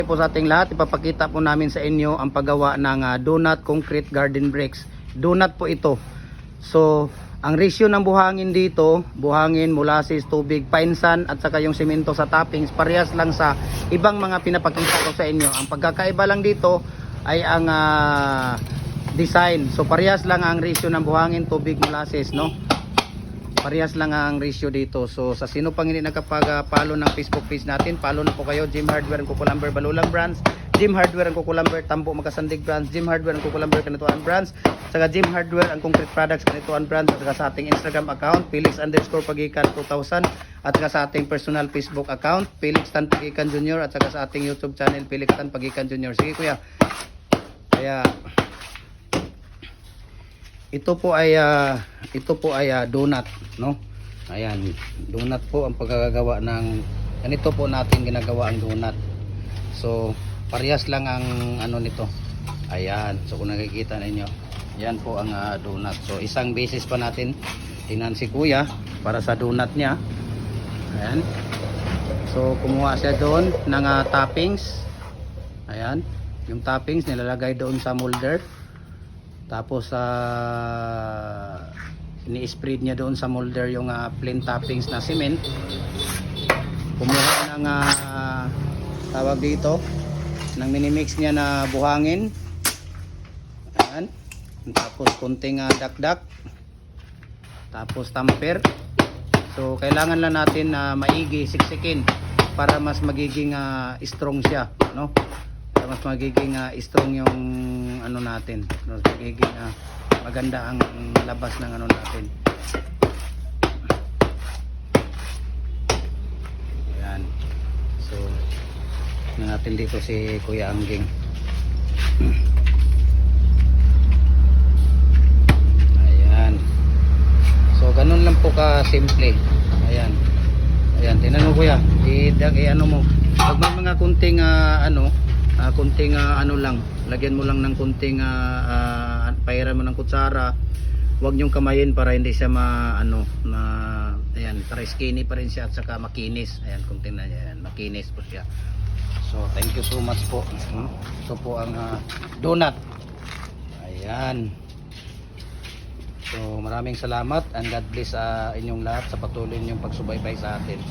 Po sa ating lahat, ipapakita po namin sa inyo ang paggawa ng donut concrete garden bricks. Donut po ito. So, ang ratio ng buhangin dito, buhangin, molasses, tubig, pine sand at saka yung semento sa toppings, parehas lang sa ibang mga pinapakita ko sa inyo. Ang pagkakaiba lang dito ay ang design. So, parehas lang ang ratio ng buhangin, tubig, molasses, no? Parehas lang ang ratio dito. So sa sino pang hindi nakapag-follow ng Facebook page natin, follow na po kayo. Jim Hardware and Kukulamber Balulang Brands, Jim Hardware and Kukulamber Tambo Magasandig Brands, Jim Hardware and Kukulamber Kanituan Brands, saka Jim Hardware and Concrete Products Kanituan Brands, at saka sa ating Instagram account Felix_Pagikan 2000, at saka sa ating personal Facebook account Felix Tan Pagikan Jr., at saka sa ating YouTube channel Felix Tan Pagikan Jr. Sige kuya. Kaya ito po ay donut, no? Ayan, donut po ang pagkakagawa ng ganito po natin ginagawa ang donut. So, parehas lang ang ano nito. Ayan, so kung nakikita ninyo, yan po ang donut. So, isang basis pa natin tingnan si kuya para sa donut niya. Ayan. So, kumuha siya doon ng toppings. Ayan, yung toppings nilalagay doon sa molder. Tapos ini-spread niya doon sa molder yung plain toppings na cement. Kumuha ng tawag dito ng minimix niya na buhangin. Ayan. Tapos kunting dakdak. Tapos tamper. So kailangan lang natin maigi siksikin para mas magiging strong siya, no? Para mas magiging strong yung ano natin, mas magiging maganda ang labas ng ano natin. Ayan. So natin dito si Kuya Angging. Ayan. So ganun lang po ka simple. Ayan. Ayan, tingnan mo kuya. Ano mo. Pag may mga kunting kunting ano lang, lagyan mo lang ng kunting pairan mo ng kutsara. Huwag nyong kamayin para hindi siya ayan, para skinny pa rin siya at saka makinis. Ayan, kunting na yan, makinis po siya. So thank you so much po. Ito po ang donut. Ayan. So maraming salamat and God bless inyong lahat sa patuloy ninyong pagsubaybay sa atin.